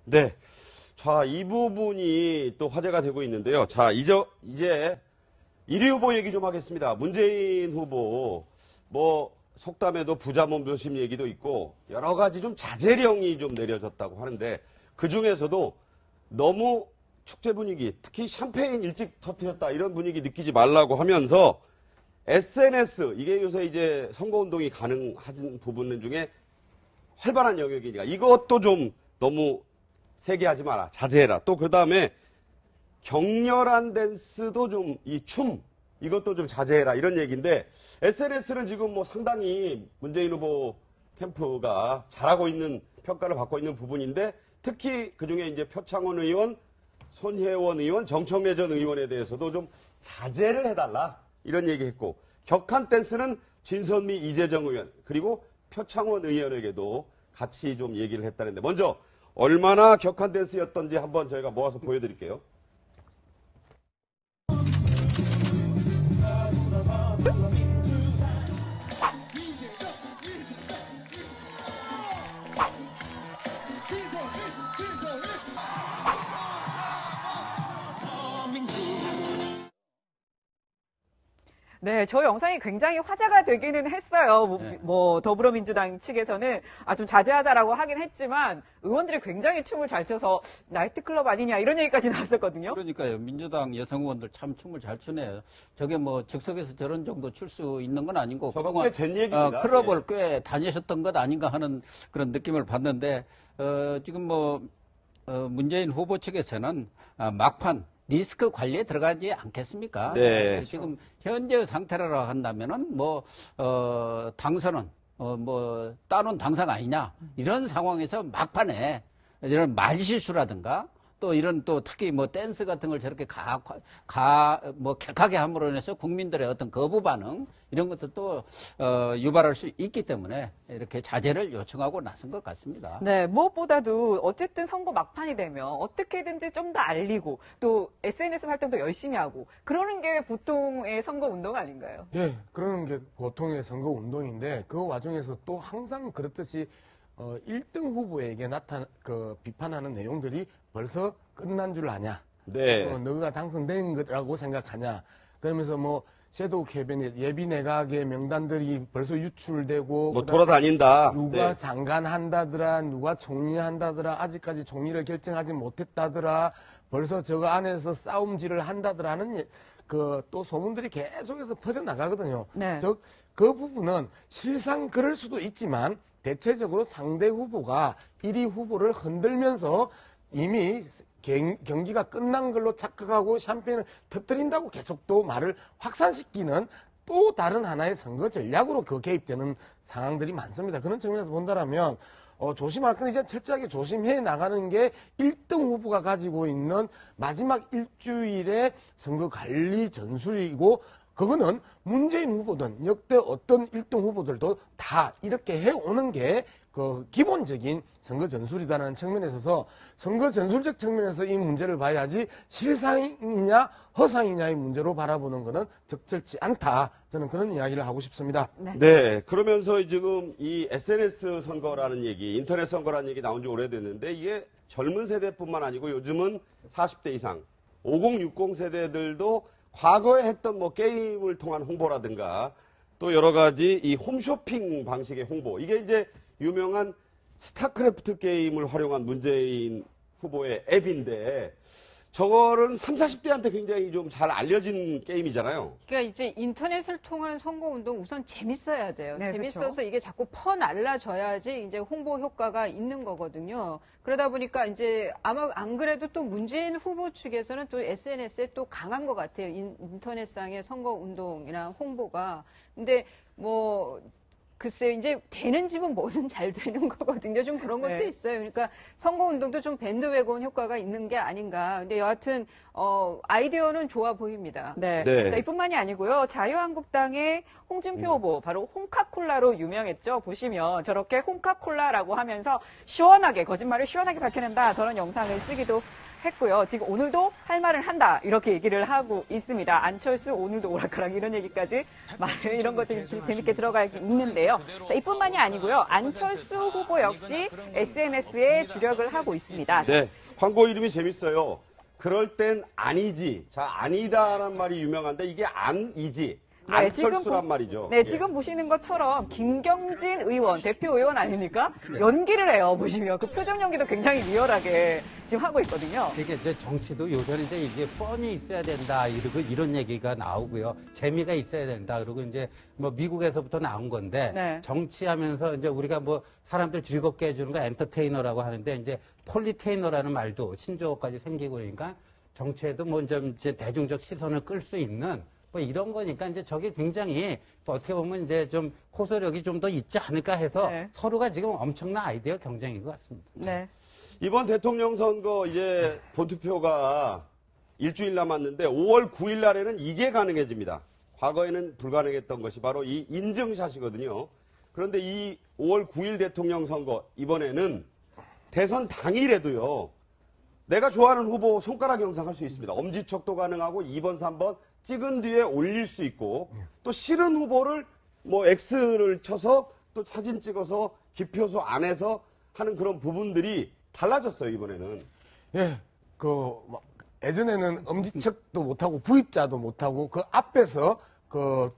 네. 자, 이 부분이 또 화제가 되고 있는데요. 자, 이제 1위 후보 얘기 좀 하겠습니다. 문재인 후보, 속담에도 부자 몸조심 얘기도 있고, 여러 가지 좀 자제령이 좀 내려졌다고 하는데, 그 중에서도 너무 축제 분위기, 특히 샴페인 일찍 터뜨렸다, 이런 분위기 느끼지 말라고 하면서, SNS, 이게 요새 이제 선거운동이 가능한 부분 중에 활발한 영역이니까, 이것도 좀 너무 세게 하지 마라. 자제해라. 또 그 다음에 격렬한 댄스도 좀, 이것도 좀 자제해라. 이런 얘기인데, SNS는 지금 상당히 문재인 후보 캠프가 잘하고 있는 평가를 받고 있는 부분인데, 특히 그 중에 이제 표창원 의원, 손혜원 의원, 정청래 전 의원에 대해서도 좀 자제를 해달라. 이런 얘기 했고, 격한 댄스는 진선미, 이재정 의원, 그리고 표창원 의원에게도 같이 좀 얘기를 했다는데, 먼저, 얼마나 격한 댄스였던지 한번 저희가 모아서 보여드릴게요. 네, 저 영상이 굉장히 화제가 되기는 했어요. 네. 더불어민주당 측에서는 좀 자제하자라고 하긴 했지만 의원들이 굉장히 춤을 잘 춰서 나이트클럽 아니냐 이런 얘기까지 나왔었거든요. 그러니까요. 민주당 여성 의원들 참 춤을 잘 추네요. 저게 즉석에서 저런 정도 출 수 있는 건 아니고 그동안 꽤된 얘기입니다. 클럽을 꽤 다니셨던 것 아닌가 하는 그런 느낌을 받는데 지금 문재인 후보 측에서는 막판 리스크 관리에 들어가지 않겠습니까? 네. 지금 현재 상태로 한다면은 당선은 따놓은 당상 아니냐 이런 상황에서 막판에 이런 말실수라든가 또 이런 특히 댄스 같은 걸 저렇게 격하게 함으로 인해서 국민들의 어떤 거부 반응 이런 것도 또 유발할 수 있기 때문에 이렇게 자제를 요청하고 나선 것 같습니다. 네, 무엇보다도 어쨌든 선거 막판이 되면 어떻게든지 좀 더 알리고 또 SNS 활동도 열심히 하고 그러는 게 보통의 선거 운동 아닌가요? 예, 그러는 게 보통의 선거 운동인데 그 와중에서 또 항상 그렇듯이 1등 후보에게 비판하는 내용들이 벌써 끝난 줄 아냐? 네. 너가 당선된 거라고 생각하냐? 그러면서 섀도우 캐비닛 예비 내각의 명단들이 벌써 유출되고 돌아다닌다. 누가 네. 장관 한다더라, 누가 총리 한다더라, 아직까지 총리를 결정하지 못했다더라, 벌써 저거 안에서 싸움질을 한다더라는 또 소문들이 계속해서 퍼져나가거든요. 네. 그 부분은 실상 그럴 수도 있지만 대체적으로 상대 후보가 1위 후보를 흔들면서 이미 경기가 끝난 걸로 착각하고 샴페인을 터뜨린다고 계속 또 말을 확산시키는 또 다른 하나의 선거 전략으로 개입되는 상황들이 많습니다. 그런 측면에서 본다면 조심할 건 이제 철저하게 조심해 나가는 게 1등 후보가 가지고 있는 마지막 일주일의 선거 관리 전술이고 그거는 문재인 후보든 역대 어떤 1등 후보들도 다 이렇게 해오는 게 기본적인 선거 전술이다라는 측면에 있어서 선거 전술적 측면에서 이 문제를 봐야지 실상이냐 허상이냐의 문제로 바라보는 것은 적절치 않다. 저는 그런 이야기를 하고 싶습니다. 네. 그러면서 지금 이 SNS 선거라는 얘기, 인터넷 선거라는 얘기 나온 지 오래됐는데 이게 젊은 세대뿐만 아니고 요즘은 40대 이상, 5060 세대들도 과거에 했던 게임을 통한 홍보라든가 또 여러 가지 이 홈쇼핑 방식의 홍보. 이게 이제 유명한 스타크래프트 게임을 활용한 문재인 후보의 앱인데 저거는 30, 40대한테 굉장히 좀 잘 알려진 게임이잖아요. 그러니까 이제 인터넷을 통한 선거운동 우선 재밌어야 돼요. 네, 재밌어서 그렇죠. 이게 자꾸 퍼날라져야지 이제 홍보 효과가 있는 거거든요. 그러다 보니까 이제 아마 안 그래도 또 문재인 후보 측에서는 또 SNS에 또 강한 것 같아요. 인터넷상의 선거운동이나 홍보가. 근데 글쎄요, 이제 되는 집은 뭐든 잘 되는 거거든요. 좀 그런 것도 네. 있어요. 그러니까 선거운동도 좀 밴드웨건 효과가 있는 게 아닌가. 근데 여하튼 아이디어는 좋아 보입니다. 네. 네. 자, 이뿐만이 아니고요. 자유한국당의 홍준표 후보, 바로 홍카콜라로 유명했죠. 보시면 저렇게 홍카콜라라고 하면서 시원하게, 거짓말을 시원하게 밝혀낸다. 저런 영상을 쓰기도 했고요. 지금 오늘도 할 말은 한다 이렇게 얘기를 하고 있습니다. 안철수 오늘도 오락가락 이런 얘기까지 말을 이런 것들이 재밌게 들어가 있는데요. 자, 이뿐만이 아니고요. 안철수 후보 역시 SNS에 주력을 하고 있습니다. 네, 광고 이름이 재밌어요. 그럴 땐 아니지. 자, 아니다라는 말이 유명한데 이게 아니지. 네, 안철수란 말이죠. 네, 예. 지금 보시는 것처럼 김경진 의원, 대표 의원 아닙니까? 연기를 해요, 보시면. 그 표정 연기도 굉장히 리얼하게 지금 하고 있거든요. 이게 이제 정치도 요새는 이제 이게 뻔히 있어야 된다 이러고 이런 얘기가 나오고요. 재미가 있어야 된다. 그리고 이제 뭐 미국에서부터 나온 건데 네. 정치하면서 이제 우리가 뭐 사람들 즐겁게 해주는 거 엔터테이너라고 하는데 이제 폴리테이너라는 말도 신조어까지 생기고 그러니까 정치에도 뭐 이제 대중적 시선을 끌 수 있는 뭐 이런 거니까 이제 저게 굉장히 어떻게 보면 이제 좀 호소력이 좀 더 있지 않을까 해서 네. 서로가 지금 엄청난 아이디어 경쟁인 것 같습니다. 네. 이번 대통령 선거 이제 본투표가 일주일 남았는데 5월 9일 날에는 이게 가능해집니다. 과거에는 불가능했던 것이 바로 이 인증샷이거든요. 그런데 이 5월 9일 대통령 선거 이번에는 대선 당일에도요. 내가 좋아하는 후보 손가락 영상 할 수 있습니다. 엄지척도 가능하고 2번, 3번 찍은 뒤에 올릴 수 있고 또 싫은 후보를 뭐 X를 쳐서 또 사진 찍어서 기표소 안에서 하는 그런 부분들이 달라졌어요, 이번에는. 예, 뭐, 예전에는 엄지척도 못하고 V자도 못하고 그 앞에서 그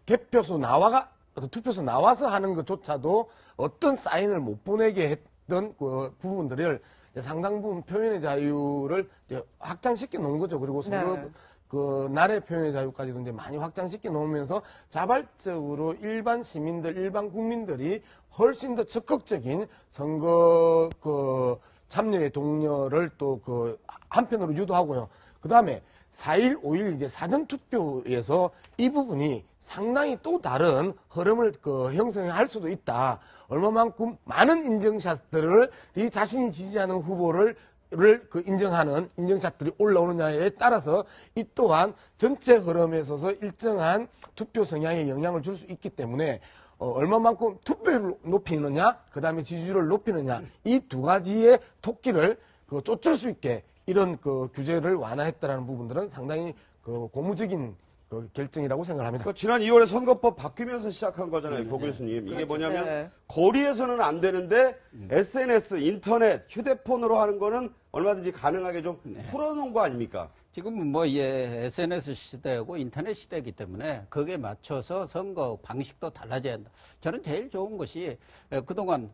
투표소 나와서 하는 것조차도 어떤 사인을 못 보내게 했던 그 부분들을 상당 부분 표현의 자유를 이제 확장시켜 놓은 거죠. 그리고 선거 네. 그 날의 표현의 자유까지도 이제 많이 확장시켜 놓으면서 자발적으로 일반 시민들, 일반 국민들이 훨씬 더 적극적인 선거 그 참여의 동료를 또 그 한편으로 유도하고요. 그 다음에 4일, 5일 이제 사전투표에서 이 부분이 상당히 또 다른 흐름을 그 형성할 수도 있다. 얼마만큼 많은 인증샷들을 이 자신이 지지하는 후보를 그 인정하는 인증샷들이 올라오느냐에 따라서 이 또한 전체 흐름에 있어서 일정한 투표 성향에 영향을 줄 수 있기 때문에 얼마만큼 투표율을 높이느냐, 그 다음에 지지율을 높이느냐, 이 두 가지의 토끼를 그 쫓을 수 있게 이런 그 규제를 완화했다라는 부분들은 상당히 그 고무적인 그 결정이라고 생각합니다. 그 지난 2월에 선거법 바뀌면서 시작한 거잖아요, 고 교수님. 이게 뭐냐면 네. 거리에서는 안 되는데 SNS, 인터넷, 휴대폰으로 하는 거는 얼마든지 가능하게 좀 풀어놓은 거 아닙니까? 지금은 뭐 예, SNS 시대고 인터넷 시대이기 때문에 거기에 맞춰서 선거 방식도 달라져야 한다. 저는 제일 좋은 것이 그동안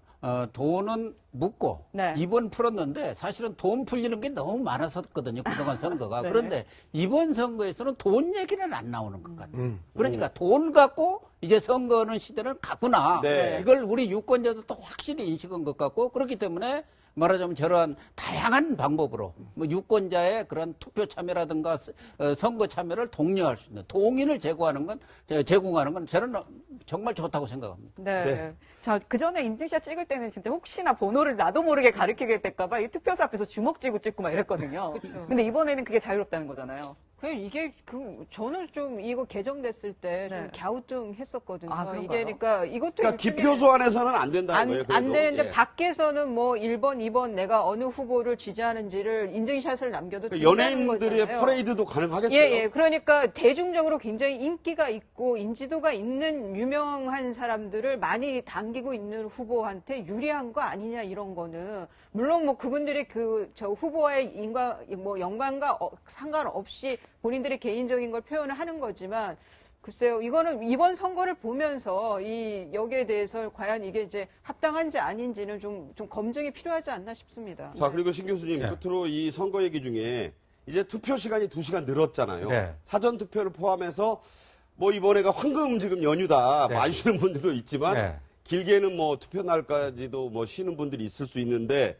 돈은 묻고 네. 이번 풀었는데 사실은 돈 풀리는 게 너무 많았었거든요. 그동안 선거가. 네. 그런데 이번 선거에서는 돈 얘기는 안 나오는 것 같아요. 그러니까 돈 갖고 이제 선거는 시대를 갔구나. 네. 이걸 우리 유권자도 확실히 인식한 것 같고 그렇기 때문에 말하자면 저러한 다양한 방법으로 뭐 유권자의 그런 투표 참여라든가 선거 참여를 독려할 수 있는 동의를 제공하는 건 저는 정말 좋다고 생각합니다. 네. 네. 자, 그 전에 인증샷 찍을 때는 진짜 혹시나 번호를 나도 모르게 가리키게 될까봐 이 투표소 앞에서 주먹 쥐고 찍고 막 이랬거든요. 그쵸. 근데 이번에는 그게 자유롭다는 거잖아요. 이게 저는 좀 이거 개정됐을 때 좀 네. 갸우뚱했었거든요. 아, 그런가요? 이게 그러니까 이것도 그러니까 기표소 안에서는 안 된다는 거예요. 안 그래도. 되는데 예. 밖에서는 뭐 1번, 2번 내가 어느 후보를 지지하는지를 인증샷을 남겨도 그 된다는 연예인들의 거잖아요. 퍼레이드도 가능하겠어요. 예. 그러니까 대중적으로 굉장히 인기가 있고 인지도가 있는 유명한 사람들을 많이 당기고 있는 후보한테 유리한 거 아니냐 이런 거는 물론 뭐 그분들이 저 후보와의 연관과 상관없이 본인들의 개인적인 걸 표현을 하는 거지만 글쎄요, 이거는 이번 선거를 보면서 여기에 대해서 과연 이게 이제 합당한지 아닌지는 좀 검증이 필요하지 않나 싶습니다. 자, 그리고 신 교수님, 네. 끝으로 이 선거 얘기 중에 이제 투표 시간이 2시간 늘었잖아요. 네. 사전 투표를 포함해서 뭐 이번에가 황금 지금 연휴다. 네. 뭐 안 쉬는 분들도 있지만 네. 길게는 뭐 투표 날까지도 뭐 쉬는 분들이 있을 수 있는데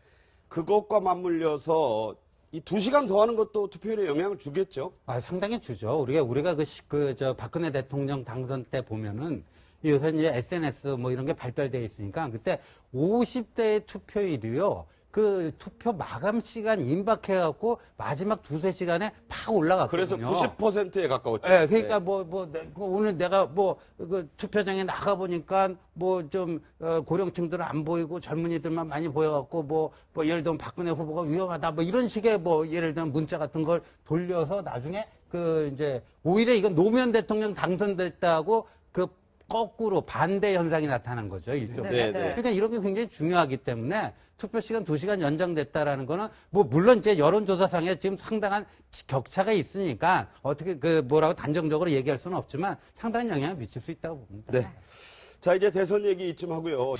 그것과 맞물려서 이 2시간 더 하는 것도 투표율에 영향을 주겠죠. 상당히 주죠. 우리가 박근혜 대통령 당선 때 보면은 요새 이제 SNS 뭐 이런 게 발달되어 있으니까 그때 50대의 투표율이요. 그 투표 마감 시간 임박해갖고 마지막 2-3시간에 팍 올라갔거든요. 그래서 90%에 가까웠죠. 네, 그러니까 오늘 내가 그 투표장에 나가 보니까 고령층들은 안 보이고 젊은이들만 많이 보여갖고 예를 들면 박근혜 후보가 위험하다 이런 식의 예를 들면 문자 같은 걸 돌려서 나중에 오히려 이건 노무현 대통령 당선됐다고 거꾸로 반대 현상이 나타난 거죠. 일종의. 네, 네. 그러니까 이런 게 굉장히 중요하기 때문에 투표 시간 2시간 연장됐다라는 거는 물론 이제 여론조사상에 지금 상당한 격차가 있으니까 어떻게 뭐라고 단정적으로 얘기할 수는 없지만 상당한 영향을 미칠 수 있다고 봅니다. 네. 자, 이제 대선 얘기 이쯤 하고요.